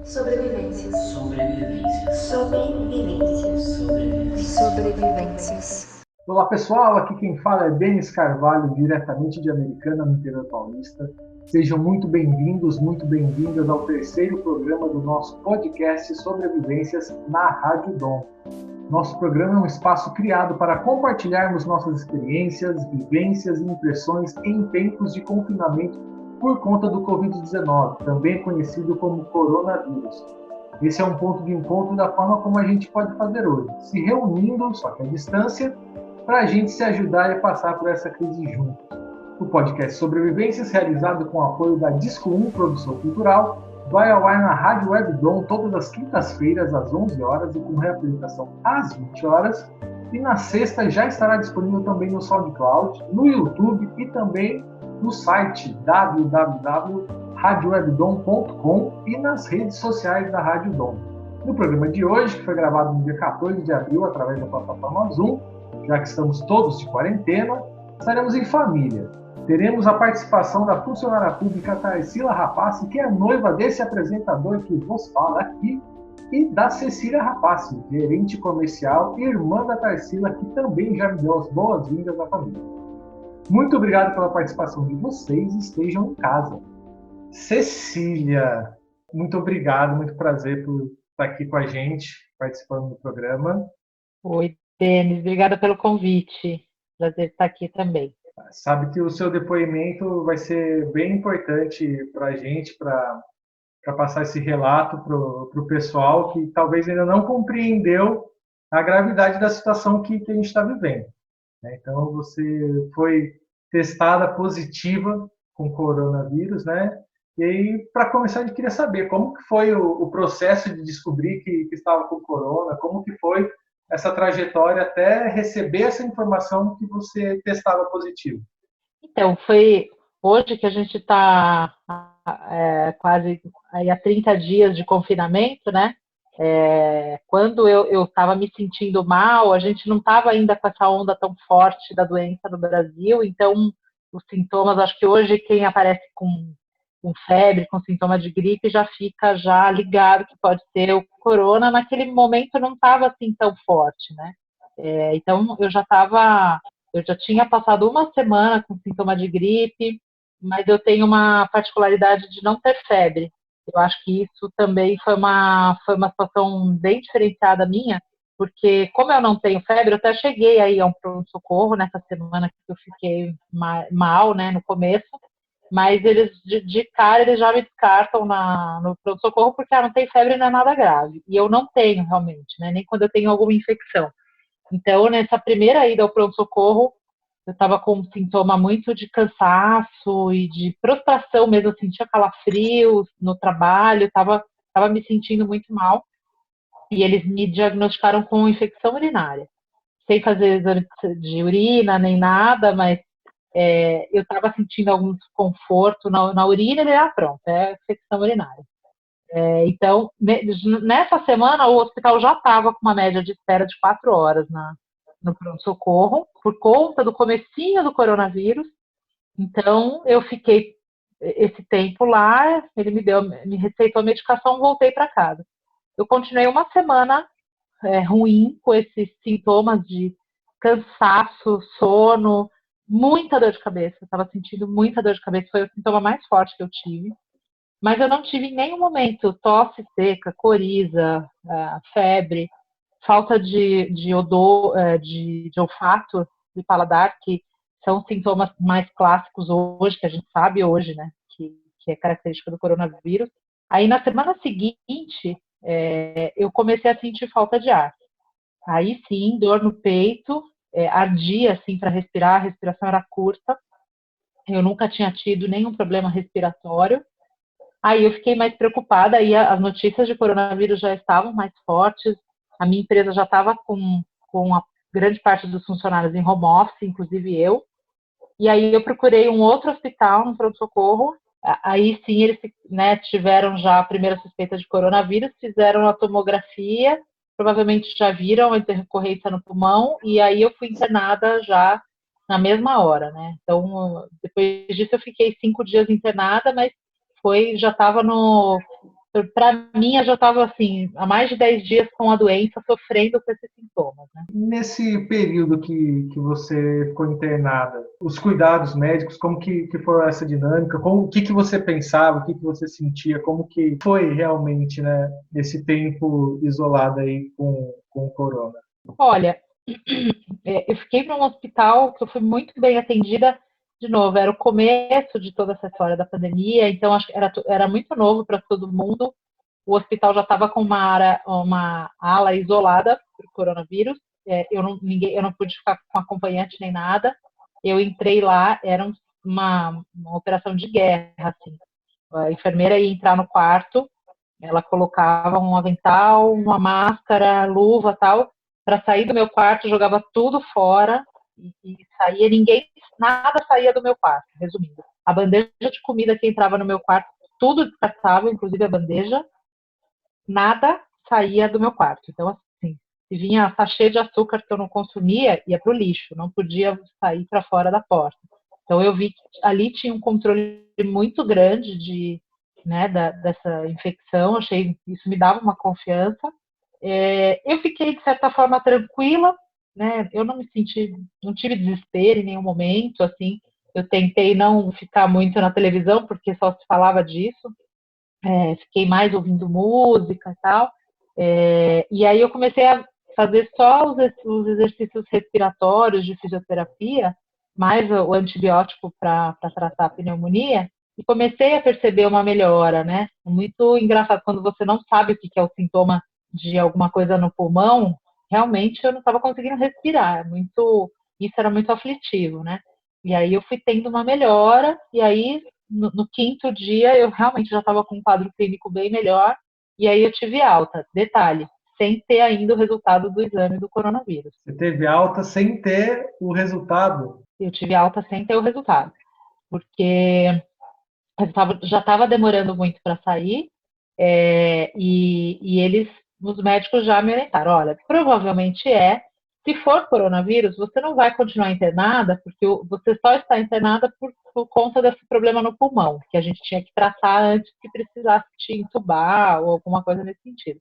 Sobrevivências. Sobrevivências. Olá pessoal, aqui quem fala é Denis Carvalho, diretamente de Americana, no interior paulista. Sejam muito bem-vindos, muito bem-vindas ao terceiro programa do nosso podcast Sobrevivências na Rádio Dom. Nosso programa é um espaço criado para compartilharmos nossas experiências, vivências e impressões em tempos de confinamento por conta do Covid-19, também conhecido como coronavírus. Esse é um ponto de encontro da forma como a gente pode fazer hoje, se reunindo, só que à distância, para a gente se ajudar e passar por essa crise juntos. O podcast Sobrevivências, realizado com o apoio da Disco 1 Produção Cultural, vai ao ar na Rádio Web Dom todas as quintas-feiras às 11 horas e com reapresentação às 20 horas. E na sexta já estará disponível também no SoundCloud, no YouTube e também no site www.radiowebdom.com e nas redes sociais da Rádio Dom. No programa de hoje, que foi gravado no dia 14 de abril através da plataforma Zoom, já que estamos todos de quarentena, estaremos em família. Teremos a participação da funcionária pública Tarsila Rapace, que é noiva desse apresentador que vos fala aqui, e da Cecília Rapace, gerente comercial e irmã da Tarsila, que também já me deu as boas-vindas à família. Muito obrigado pela participação de vocês e estejam em casa. Cecília, muito obrigado, muito prazer por estar aqui com a gente, participando do programa. Oi, Denis, obrigada pelo convite. Prazer estar aqui também. Sabe que o seu depoimento vai ser bem importante para a gente, para passar esse relato para o pessoal que talvez ainda não compreendeu a gravidade da situação que a gente está vivendo. Né? Então, você foi testada positiva com coronavírus, né? E aí, para começar, a gente queria saber como que foi o processo de descobrir que estava com corona, como que foi essa trajetória até receber essa informação que você testava positivo. Então, foi hoje que a gente está quase aí há 30 dias de confinamento, né? Quando eu estava me sentindo mal, a gente não estava ainda com essa onda tão forte da doença no Brasil, então os sintomas, acho que hoje quem aparece com febre, com sintoma de gripe, já fica já ligado que pode ser o corona. Naquele momento não estava assim tão forte, né? Então eu já tinha passado uma semana com sintoma de gripe, mas eu tenho uma particularidade de não ter febre. Eu acho que isso também foi uma situação bem diferenciada minha, porque como eu não tenho febre, eu até cheguei aí a um pronto-socorro nessa semana que eu fiquei mal, né, no começo, mas eles, de cara, eles já me descartam no pronto-socorro porque não tem febre, não é nada grave. E eu não tenho realmente, né, nem quando eu tenho alguma infecção. Então, nessa primeira ida ao pronto-socorro, eu estava com um sintoma muito de cansaço e de prostração mesmo, eu sentia calafrios no trabalho, estava me sentindo muito mal. E eles me diagnosticaram com infecção urinária. Sem fazer exame de urina nem nada, mas eu estava sentindo algum desconforto na urina e pronto, é infecção urinária. Então, nessa semana, o hospital já estava com uma média de espera de 4 horas no pronto-socorro, por conta do comecinho do coronavírus. Então, eu fiquei esse tempo lá, ele me receitou a medicação, voltei para casa. Eu continuei uma semana ruim, com esses sintomas de cansaço, sono, muita dor de cabeça. Eu estava sentindo muita dor de cabeça, foi o sintoma mais forte que eu tive. Mas eu não tive em nenhum momento tosse seca, coriza, febre, falta de odor, de olfato, de paladar, que são sintomas mais clássicos hoje, que a gente sabe hoje, né, que é característica do coronavírus. Aí na semana seguinte, eu comecei a sentir falta de ar. Aí sim, dor no peito, ardia assim para respirar, a respiração era curta. Eu nunca tinha tido nenhum problema respiratório. Aí eu fiquei mais preocupada, aí as notícias de coronavírus já estavam mais fortes, a minha empresa já estava com a grande parte dos funcionários em home office, inclusive eu. E aí eu procurei um outro hospital no pronto-socorro. Aí sim eles, né, tiveram já a primeira suspeita de coronavírus, fizeram a tomografia, provavelmente já viram a intercorrência no pulmão, e aí eu fui internada já na mesma hora, né? Então, depois disso eu fiquei 5 dias internada, mas já estava para mim, eu já estava assim, há mais de 10 dias com a doença, sofrendo com esses sintomas, né? Nesse período que você ficou internada, os cuidados médicos, como que foi essa dinâmica? O que você pensava, o que você sentia? Como que foi realmente, né, esse tempo isolado aí com o corona? Olha, eu fiquei num hospital que eu fui muito bem atendida. De novo, era o começo de toda essa história da pandemia, então acho que era muito novo para todo mundo. O hospital já estava com uma ala isolada para o coronavírus. Eu não pude ficar com acompanhante nem nada. Eu entrei lá, era uma operação de guerra, assim. A enfermeira ia entrar no quarto, ela colocava um avental, uma máscara, luva, tal, para sair do meu quarto, jogava tudo fora e saía, nada saía do meu quarto, resumindo. A bandeja de comida que entrava no meu quarto, tudo descartável, inclusive a bandeja, nada saía do meu quarto. Então, assim, se vinha sachê de açúcar que eu não consumia, ia para o lixo, não podia sair para fora da porta. Então, eu vi que ali tinha um controle muito grande dessa infecção, achei isso me dava uma confiança. Eu fiquei, de certa forma, tranquila, né? Eu não tive desespero em nenhum momento, assim. Eu tentei não ficar muito na televisão, porque só se falava disso. Fiquei mais ouvindo música e tal. E aí eu comecei a fazer só os exercícios respiratórios de fisioterapia, mais o antibiótico para tratar a pneumonia, e comecei a perceber uma melhora, né? Muito engraçado, quando você não sabe o que é o sintoma de alguma coisa no pulmão, realmente eu não estava conseguindo respirar, isso era muito aflitivo, né? E aí eu fui tendo uma melhora, e aí no quinto dia eu realmente já estava com um quadro clínico bem melhor, e aí eu tive alta. Detalhe, sem ter ainda o resultado do exame do coronavírus. Você teve alta sem ter o resultado? Eu tive alta sem ter o resultado, porque já estava demorando muito para sair, os médicos já me orientaram, olha, provavelmente se for coronavírus, você não vai continuar internada, porque você só está internada por conta desse problema no pulmão, que a gente tinha que tratar antes que precisasse te entubar ou alguma coisa nesse sentido.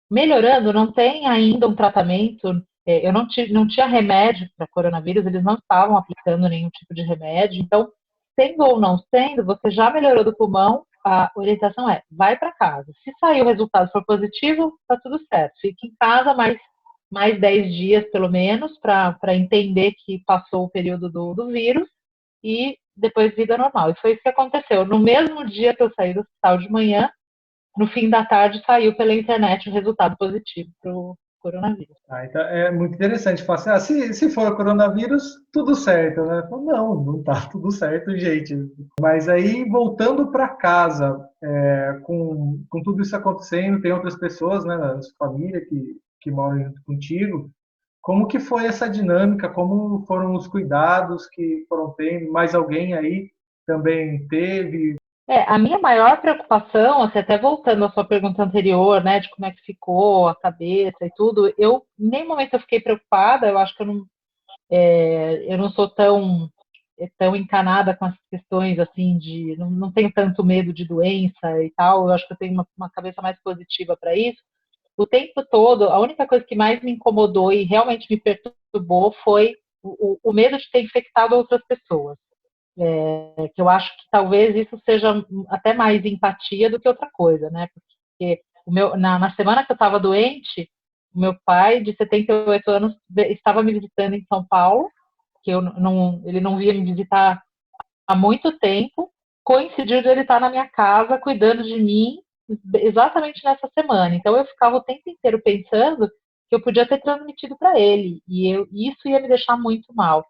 Melhorando, não tem ainda um tratamento, eu não tinha remédio para coronavírus, eles não estavam aplicando nenhum tipo de remédio, então, sendo ou não sendo, você já melhorou do pulmão, a orientação vai para casa. Se sair o resultado for positivo, está tudo certo. Fique em casa mais 10 dias, pelo menos, para entender que passou o período do vírus e depois vida normal. E foi isso que aconteceu. No mesmo dia que eu saí do hospital de manhã, no fim da tarde saiu pela internet o resultado positivo para o coronavírus. Então é muito interessante. Falar assim, se for coronavírus, tudo certo, né? Não tá tudo certo, gente. Mas aí, voltando para casa, com tudo isso acontecendo, tem outras pessoas, né, na sua família que moram junto contigo. Como que foi essa dinâmica? Como foram os cuidados que foram tendo? Mais alguém aí também teve? A minha maior preocupação, assim, até voltando à sua pergunta anterior, né, de como é que ficou a cabeça e tudo, em nenhum momento eu fiquei preocupada, eu acho que eu não sou tão encanada com as questões, assim, não tenho tanto medo de doença e tal, eu acho que eu tenho uma cabeça mais positiva para isso. O tempo todo, a única coisa que mais me incomodou e realmente me perturbou foi o medo de ter infectado outras pessoas. Que eu acho que talvez isso seja até mais empatia do que outra coisa, né? Porque na semana que eu estava doente, o meu pai, de 78 anos, estava me visitando em São Paulo, que ele não via me visitar há muito tempo. Coincidiu de ele estar na minha casa cuidando de mim exatamente nessa semana. Então eu ficava o tempo inteiro pensando que eu podia ter transmitido para ele, e isso ia me deixar muito mal.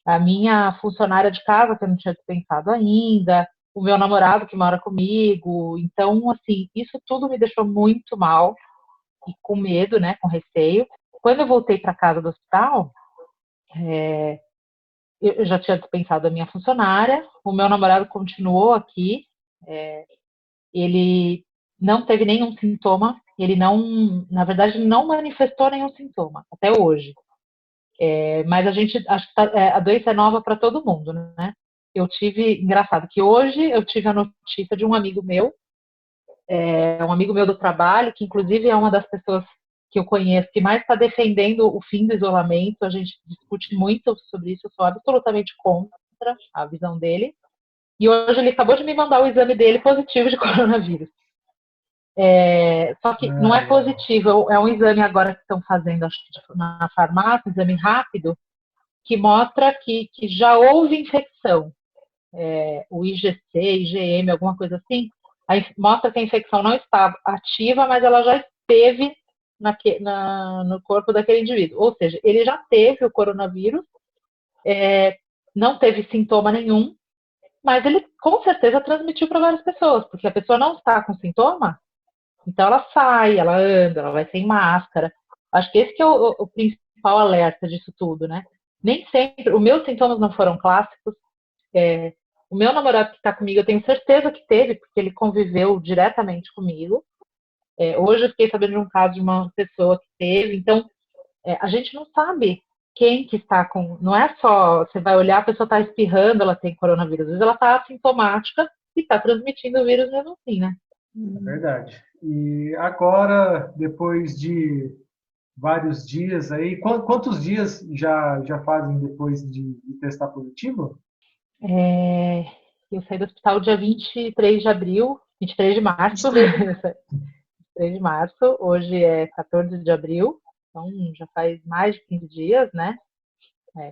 A minha funcionária de casa, que eu não tinha pensado ainda, o meu namorado que mora comigo. Então, assim, isso tudo me deixou muito mal e com medo, né, com receio. Quando eu voltei para casa do hospital, eu já tinha dispensado a minha funcionária, o meu namorado continuou aqui, ele não teve nenhum sintoma, ele não, na verdade, não manifestou nenhum sintoma, até hoje. Mas acho que a doença é nova para todo mundo, né? Engraçado, que hoje eu tive a notícia de um amigo meu É um amigo meu do trabalho, que inclusive é uma das pessoas que eu conheço que mais está defendendo o fim do isolamento. A gente discute muito sobre isso, eu sou absolutamente contra a visão dele. E hoje ele acabou de me mandar o exame dele positivo de coronavírus. Só que não é positivo, é um exame agora que estão fazendo, acho que na farmácia, um exame rápido, que mostra que já houve infecção. O IgC, IgM, alguma coisa assim, mostra que a infecção não está ativa, mas ela já esteve no corpo daquele indivíduo. Ou seja, ele já teve o coronavírus, não teve sintoma nenhum, mas ele com certeza transmitiu para várias pessoas, porque a pessoa não está com sintoma, então ela sai, ela anda, ela vai sem máscara. Acho que esse que é o principal alerta disso tudo, né? Nem sempre, os meus sintomas não foram clássicos. O meu namorado que está comigo, eu tenho certeza que teve, porque ele conviveu diretamente comigo. Hoje eu fiquei sabendo de um caso de uma pessoa que teve. Então, a gente não sabe quem que está com... Não é só, você vai olhar, a pessoa está espirrando, ela tem coronavírus. Às vezes ela está assintomática e está transmitindo o vírus mesmo assim, né? É verdade. E agora, depois de vários dias aí, quantos dias já fazem depois de testar positivo? Eu saí do hospital dia 23 de abril, 23 de março. 23 de março, hoje é 14 de abril, então já faz mais de 15 dias, né?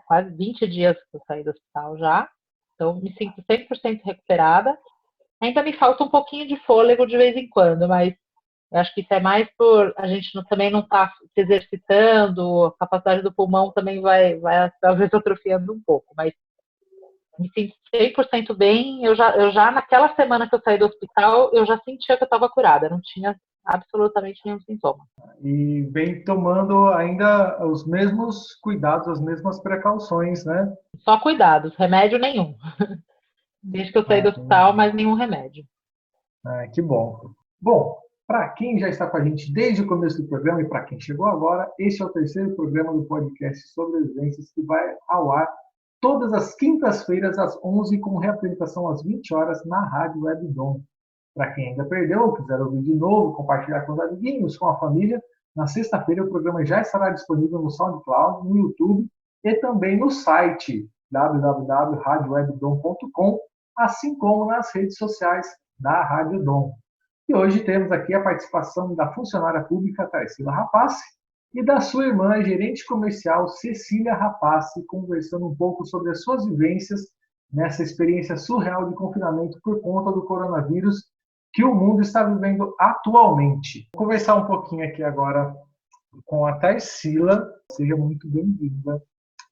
Quase 20 dias que eu saí do hospital já. Então, me sinto 100% recuperada. Ainda me falta um pouquinho de fôlego de vez em quando, mas eu acho que isso é mais por a gente também não estar se exercitando, a capacidade do pulmão também vai talvez atrofiando um pouco, mas me sinto 100% bem. Eu já, naquela semana que eu saí do hospital, eu já sentia que eu estava curada, não tinha absolutamente nenhum sintoma. E vem tomando ainda os mesmos cuidados, as mesmas precauções, né? Só cuidados, remédio nenhum. Desde que eu saí do hospital, mas nenhum remédio. Que bom. Bom, para quem já está com a gente desde o começo do programa e para quem chegou agora, este é o terceiro programa do podcast Sobrevivências que vai ao ar todas as quintas-feiras às 11 com reapresentação às 20 horas na Rádio Web Dom. Para quem ainda perdeu, quiser ouvir de novo, compartilhar com os amiguinhos, com a família, na sexta-feira o programa já estará disponível no SoundCloud, no YouTube e também no site www.radiowebdom.com, assim como nas redes sociais da Rádio Dom. E hoje temos aqui a participação da funcionária pública Tarsila Rapace e da sua irmã, gerente comercial Cecília Rapace, conversando um pouco sobre as suas vivências nessa experiência surreal de confinamento por conta do coronavírus que o mundo está vivendo atualmente. Vou conversar um pouquinho aqui agora com a Tarsila. Seja muito bem-vinda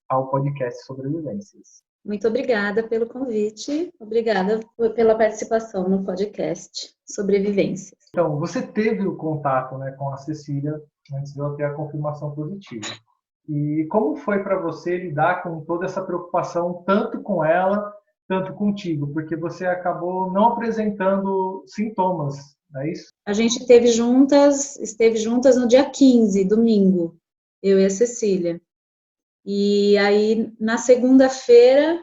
ao podcast Sobrevivências. Muito obrigada pelo convite, obrigada pela participação no podcast Sobrevivências. Então, você teve o contato, né, com a Cecília antes de eu ter a confirmação positiva. E como foi para você lidar com toda essa preocupação, tanto com ela, tanto contigo? Porque você acabou não apresentando sintomas, não é isso? A gente esteve juntas no dia 15, domingo, eu e a Cecília. E aí, na segunda-feira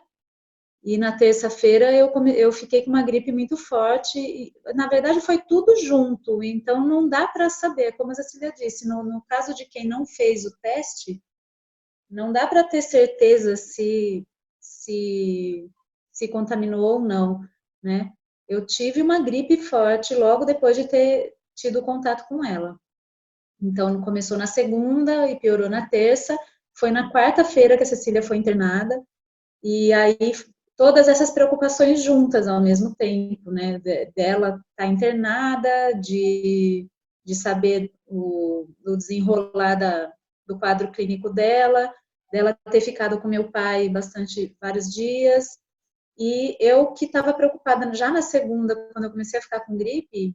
e na terça-feira, eu fiquei com uma gripe muito forte. E, na verdade, foi tudo junto, então não dá para saber. Como a Cecília disse, no caso de quem não fez o teste, não dá para ter certeza se contaminou ou não, né? Eu tive uma gripe forte logo depois de ter tido contato com ela. Então, começou na segunda e piorou na terça. Foi na quarta-feira que a Cecília foi internada, e aí todas essas preocupações juntas ao mesmo tempo, né? Dela estar internada, de saber o desenrolar do quadro clínico dela ter ficado com meu pai vários dias, e eu que estava preocupada já na segunda, quando eu comecei a ficar com gripe,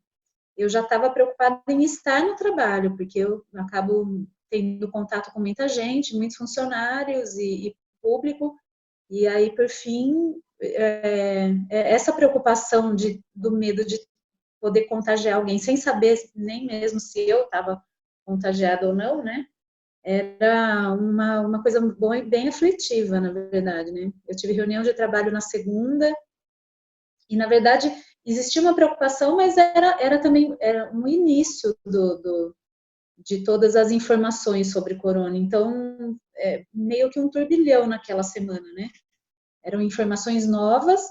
eu já estava preocupada em estar no trabalho, porque eu acabo tendo contato com muita gente, muitos funcionários e público, e aí, por fim, essa preocupação do medo de poder contagiar alguém, sem saber nem mesmo se eu estava contagiada ou não, né? Era uma coisa bem aflitiva, na verdade, né? Eu tive reunião de trabalho na segunda, e, na verdade, existia uma preocupação, mas era também um início de todas as informações sobre corona. Então, meio que um turbilhão naquela semana, né? Eram informações novas,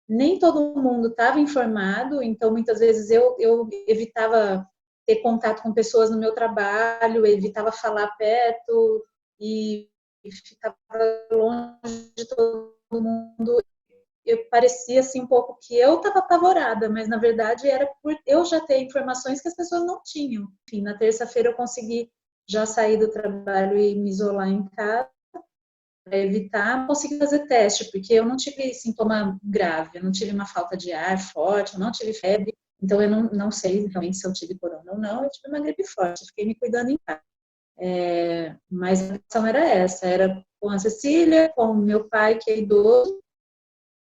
nem todo mundo estava informado, então muitas vezes eu evitava ter contato com pessoas no meu trabalho, evitava falar perto e ficava longe de todo mundo. Eu parecia assim um pouco que eu estava apavorada, mas na verdade era por eu já ter informações que as pessoas não tinham. Enfim, na terça-feira eu consegui já sair do trabalho e me isolar em casa para evitar conseguir fazer teste, porque eu não tive sintoma grave, eu não tive uma falta de ar forte, eu não tive febre, então eu não sei realmente se eu tive corona ou não, eu tive uma gripe forte, eu fiquei me cuidando em casa. Mas a questão era essa, era com a Cecília, com o meu pai, que é idoso,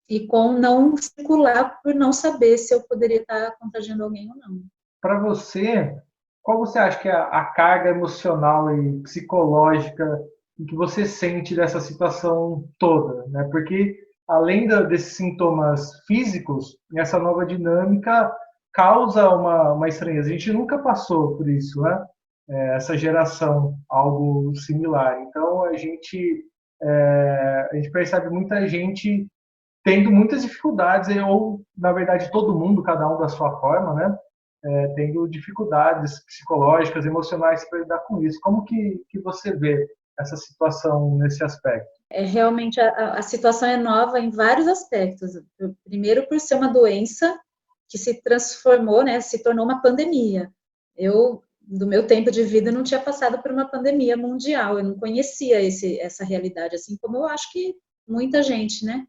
e com não circular por não saber se eu poderia estar contagiando alguém ou não. Para você, qual você acha que é a carga emocional e psicológica que você sente dessa situação toda, né? Porque além desses sintomas físicos, essa nova dinâmica causa uma estranheza. A gente nunca passou por isso, né? Essa geração, algo similar. Então a gente percebe muita gente tendo muitas dificuldades, ou na verdade todo mundo, cada um da sua forma, né? Tendo dificuldades psicológicas, emocionais para lidar com isso. Como que você vê essa situação nesse aspecto? Realmente a situação é nova em vários aspectos. Primeiro, por ser uma doença que se transformou, né, se tornou uma pandemia. Eu, do meu tempo de vida, não tinha passado por uma pandemia mundial, eu não conhecia essa realidade, assim como eu acho que muita gente, né?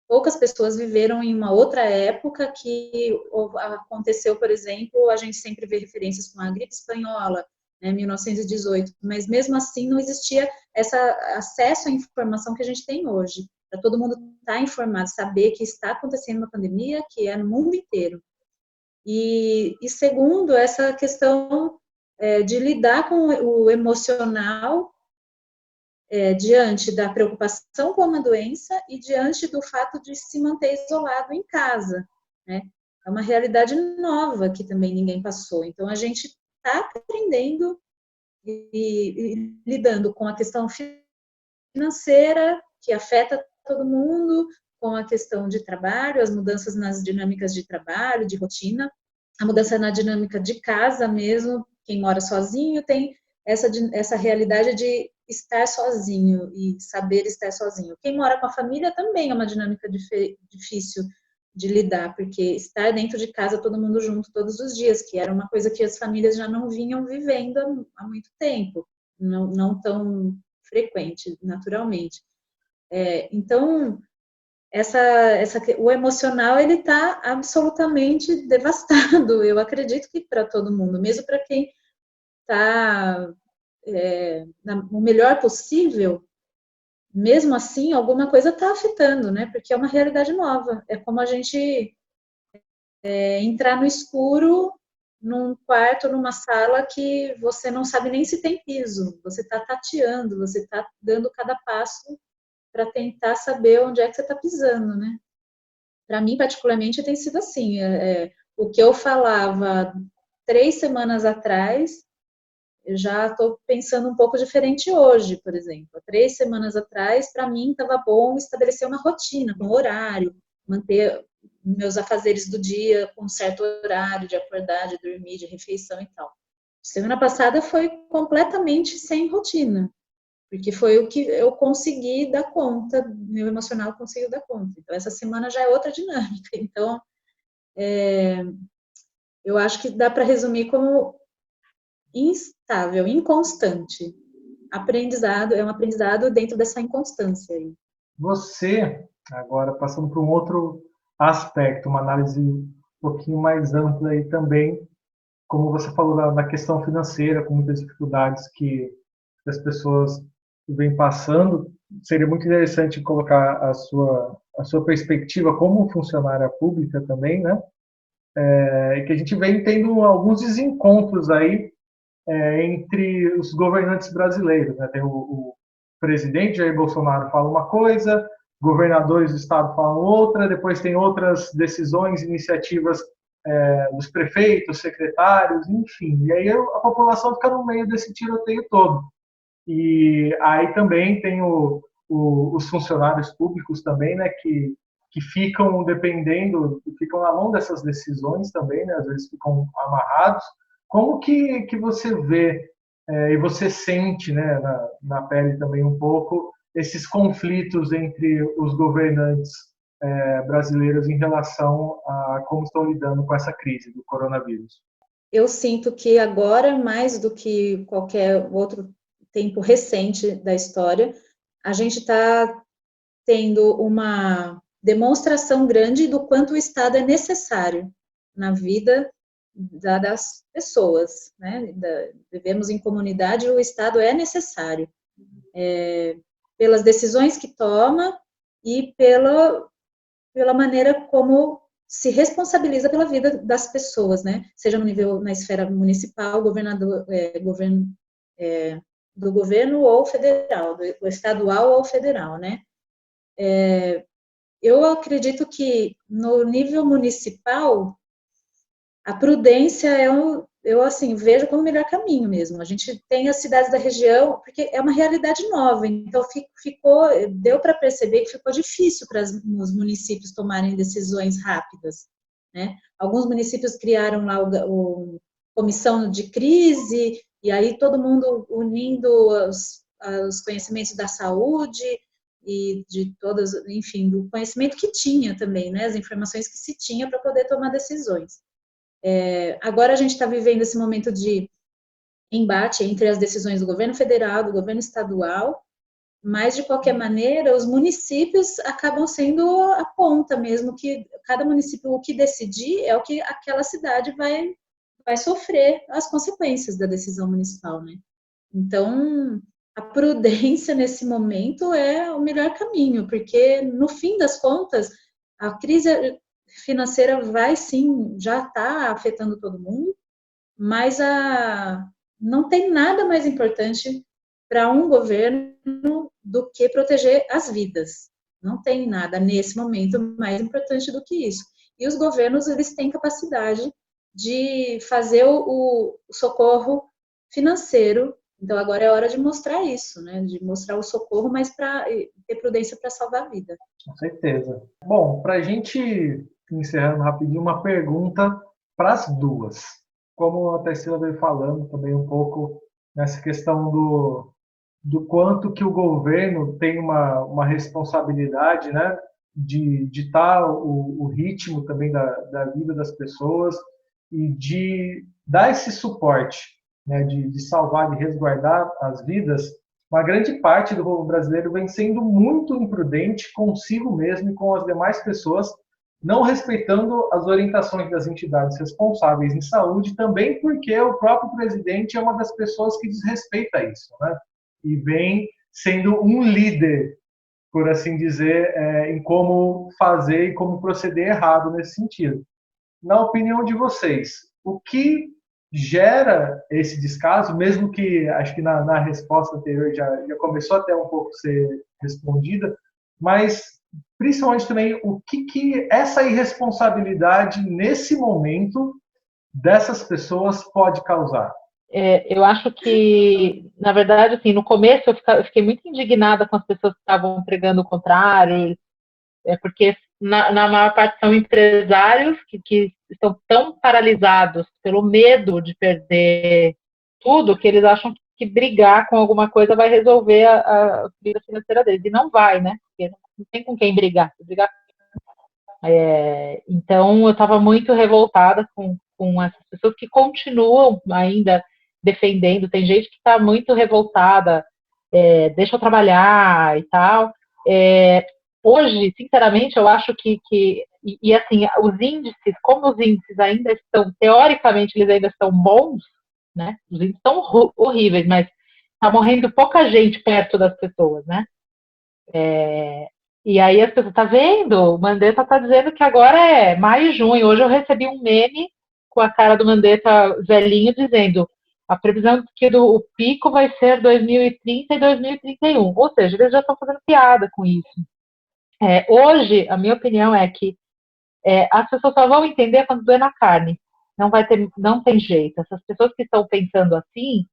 Poucas pessoas viveram em uma outra época que aconteceu, por exemplo, a gente sempre vê referências com a gripe espanhola, né, 1918, mas mesmo assim não existia esse acesso à informação que a gente tem hoje, para todo mundo estar informado, saber que está acontecendo uma pandemia que é no mundo inteiro. E segundo, essa questão de lidar com o emocional diante da preocupação com uma doença e diante do fato de se manter isolado em casa, né? É uma realidade nova que também ninguém passou. Então, a gente está aprendendo e lidando com a questão financeira, que afeta todo mundo, com a questão de trabalho, as mudanças nas dinâmicas de trabalho, de rotina, a mudança na dinâmica de casa mesmo. Quem mora sozinho tem essa realidade de estar sozinho e saber estar sozinho. Quem mora com a família também é uma dinâmica difícil de lidar, porque estar dentro de casa todo mundo junto todos os dias, que era uma coisa que as famílias já não vinham vivendo há muito tempo, não tão frequente, naturalmente. Então, o emocional ele está absolutamente devastado. Eu acredito que para todo mundo, mesmo para quem está o melhor possível, mesmo assim, alguma coisa está afetando, né? Porque é uma realidade nova. É como a gente entrar no escuro num quarto, numa sala que você não sabe nem se tem piso. Você está tateando, você está dando cada passo para tentar saber onde é que você está pisando, né? Para mim, particularmente, tem sido assim. O que eu falava 3 semanas atrás, eu já estou pensando um pouco diferente hoje, por exemplo. Há 3 semanas atrás, para mim, estava bom estabelecer uma rotina, com horário, manter meus afazeres do dia com um certo horário de acordar, de dormir, de refeição e tal. Semana passada foi completamente sem rotina, porque foi o que eu consegui dar conta, meu emocional conseguiu dar conta. Então, essa semana já é outra dinâmica. Então, eu acho que dá para resumir como instável, inconstante. Aprendizado, é um aprendizado dentro dessa inconstância aí. Você, agora passando para um outro aspecto, uma análise um pouquinho mais ampla aí também, como você falou da questão financeira, com muitas dificuldades que as pessoas vêm passando, seria muito interessante colocar a sua perspectiva como funcionária pública também, né? Que a gente vem tendo alguns desencontros aí entre os governantes brasileiros, né? Tem o presidente Jair Bolsonaro fala uma coisa, governadores do estado falam outra, depois tem outras decisões, iniciativas dos prefeitos, secretários, enfim. E aí a população fica no meio desse tiroteio todo. E aí também tem os funcionários públicos também, né, que ficam dependendo, ficam na mão dessas decisões também, né, às vezes ficam amarrados. Como que você vê e você sente, né, na pele também um pouco esses conflitos entre os governantes brasileiros em relação a como estão lidando com essa crise do coronavírus? Eu sinto que agora, mais do que qualquer outro tempo recente da história, a gente está tendo uma demonstração grande do quanto o Estado é necessário na vida das pessoas, né? Vivemos em comunidade, o Estado é necessário, pelas decisões que toma e pela maneira como se responsabiliza pela vida das pessoas, né? Seja no nível, na esfera municipal, do governo ou federal, do estadual ou federal, né? Eu acredito que no nível municipal a prudência eu assim vejo como o melhor caminho mesmo. A gente tem as cidades da região, porque é uma realidade nova, então deu para perceber que ficou difícil para os municípios tomarem decisões rápidas, né? Alguns municípios criaram lá o comissão de crise, e aí todo mundo unindo os conhecimentos da saúde e de todas, enfim, do conhecimento que tinha também, né? As informações que se tinha para poder tomar decisões. Agora a gente está vivendo esse momento de embate entre as decisões do governo federal, do governo estadual, mas, de qualquer maneira, os municípios acabam sendo a ponta mesmo, que cada município, o que decidir, é o que aquela cidade vai sofrer as consequências da decisão municipal, né? Então, a prudência nesse momento é o melhor caminho, porque, no fim das contas, a crise financeira vai sim, já está afetando todo mundo, mas não tem nada mais importante para um governo do que proteger as vidas. Não tem nada nesse momento mais importante do que isso. E os governos, eles têm capacidade de fazer o socorro financeiro. Então agora é hora de mostrar isso, né? De mostrar o socorro, mas para ter prudência para salvar a vida. Com certeza. Bom, para a gente encerrando rapidinho, uma pergunta para as duas. Como a Tarsila veio falando também um pouco nessa questão do quanto que o governo tem uma responsabilidade, né, de ditar o ritmo também da vida das pessoas e de dar esse suporte, né, de salvar, de resguardar as vidas. Uma grande parte do povo brasileiro vem sendo muito imprudente consigo mesmo e com as demais pessoas, não respeitando as orientações das entidades responsáveis em saúde, também porque o próprio presidente é uma das pessoas que desrespeita isso, né? E vem sendo um líder, por assim dizer, em como fazer e como proceder errado nesse sentido. Na opinião de vocês, o que gera esse descaso, mesmo que acho que na resposta anterior já começou até um pouco a ser respondida, mas principalmente também o que essa irresponsabilidade nesse momento dessas pessoas pode causar? Eu acho que, na verdade, assim, no começo eu fiquei muito indignada com as pessoas que estavam pregando o contrário, porque na maior parte são empresários que estão tão paralisados pelo medo de perder tudo que eles acham que brigar com alguma coisa vai resolver a vida financeira deles. E não vai, né? Porque não tem com quem brigar. Então, eu estava muito revoltada com essas pessoas que continuam ainda defendendo. Tem gente que está muito revoltada, deixa eu trabalhar e tal. Hoje, sinceramente, eu acho que assim, os índices, como os índices ainda estão, teoricamente, eles ainda estão bons, né? Os índices estão horríveis, mas está morrendo pouca gente perto das pessoas, né? E aí as pessoas, tá vendo? O Mandetta tá dizendo que agora é maio e junho. Hoje eu recebi um meme com a cara do Mandetta velhinho dizendo a previsão que o pico vai ser 2030 e 2031. Ou seja, eles já estão fazendo piada com isso. Hoje, a minha opinião é que as pessoas só vão entender quando doer na carne. Não tem jeito. Essas pessoas que estão pensando assim,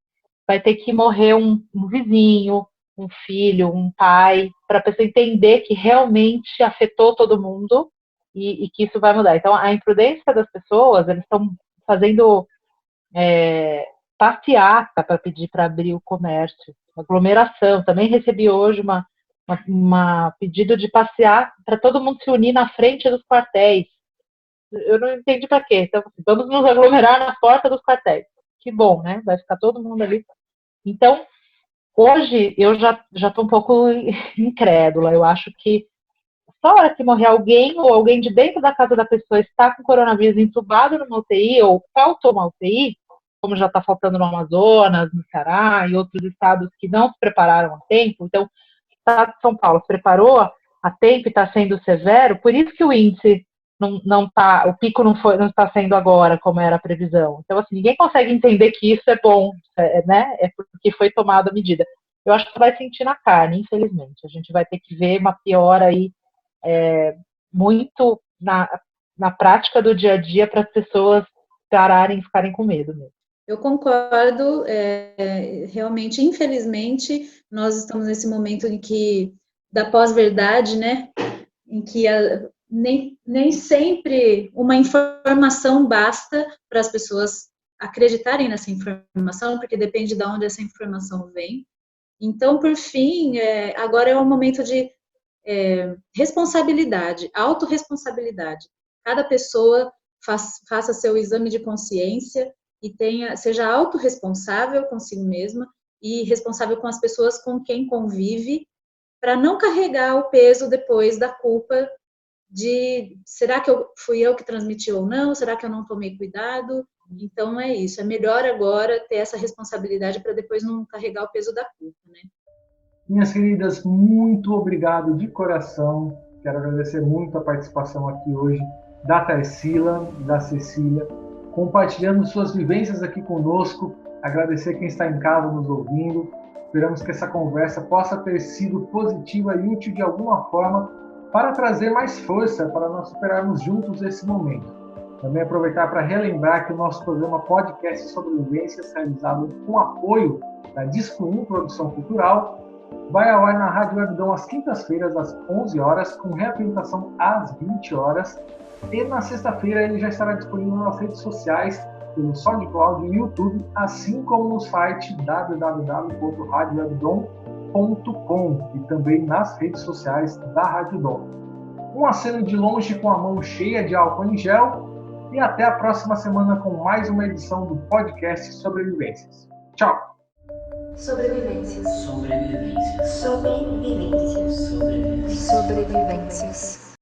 vai ter que morrer um vizinho, um filho, um pai, para a pessoa entender que realmente afetou todo mundo e que isso vai mudar. Então, a imprudência das pessoas, eles estão fazendo passeata para pedir para abrir o comércio, aglomeração. Também recebi hoje uma pedido de passear para todo mundo se unir na frente dos quartéis. Eu não entendi para quê. Então, vamos nos aglomerar na porta dos quartéis. Que bom, né? Vai ficar todo mundo ali. Então, hoje eu já estou um pouco incrédula. Eu acho que só a hora que morrer alguém ou alguém de dentro da casa da pessoa está com coronavírus entubado numa UTI ou faltou uma UTI, como já está faltando no Amazonas, no Ceará e outros estados que não se prepararam a tempo. Então, o estado de São Paulo se preparou a tempo e está sendo severo, por isso que o índice não tá, o pico não está sendo agora como era a previsão. Então, assim, ninguém consegue entender que isso é bom, né? É porque foi tomada a medida. Eu acho que vai sentir na carne, infelizmente. A gente vai ter que ver uma piora aí muito na prática do dia a dia para as pessoas pararem e ficarem com medo mesmo. Eu concordo, realmente, infelizmente, nós estamos nesse momento da pós-verdade, né? Em que nem sempre uma informação basta para as pessoas acreditarem nessa informação, porque depende de onde essa informação vem. Então, por fim, agora é um momento de responsabilidade, autorresponsabilidade. Cada pessoa faça seu exame de consciência e seja autorresponsável consigo mesma e responsável com as pessoas com quem convive, para não carregar o peso depois da culpa de será que fui eu que transmiti ou não, será que eu não tomei cuidado? Então é isso, é melhor agora ter essa responsabilidade para depois não carregar o peso da culpa, né? Minhas queridas, muito obrigado de coração. Quero agradecer muito a participação aqui hoje da Tarsila, da Cecília, compartilhando suas vivências aqui conosco. Agradecer quem está em casa nos ouvindo. Esperamos que essa conversa possa ter sido positiva e útil de alguma forma para trazer mais força para nós superarmos juntos esse momento. Também aproveitar para relembrar que o nosso programa Podcast Sobrevivências, realizado com apoio da Disco 1 Produção Cultural, vai ao ar na Rádio Webdom às quintas-feiras, às 11 horas, com reapresentação às 20 horas. E na sexta-feira ele já estará disponível nas redes sociais, pelo SoundCloud e YouTube, assim como no site www.radiowebdom.com e também nas redes sociais da Rádio Dom. Um aceno de longe com a mão cheia de álcool em gel e até a próxima semana com mais uma edição do podcast Sobrevivências. Tchau! Sobrevivências. Sobrevivências. Sobrevivências. Sobrevivências. Sobrevivências.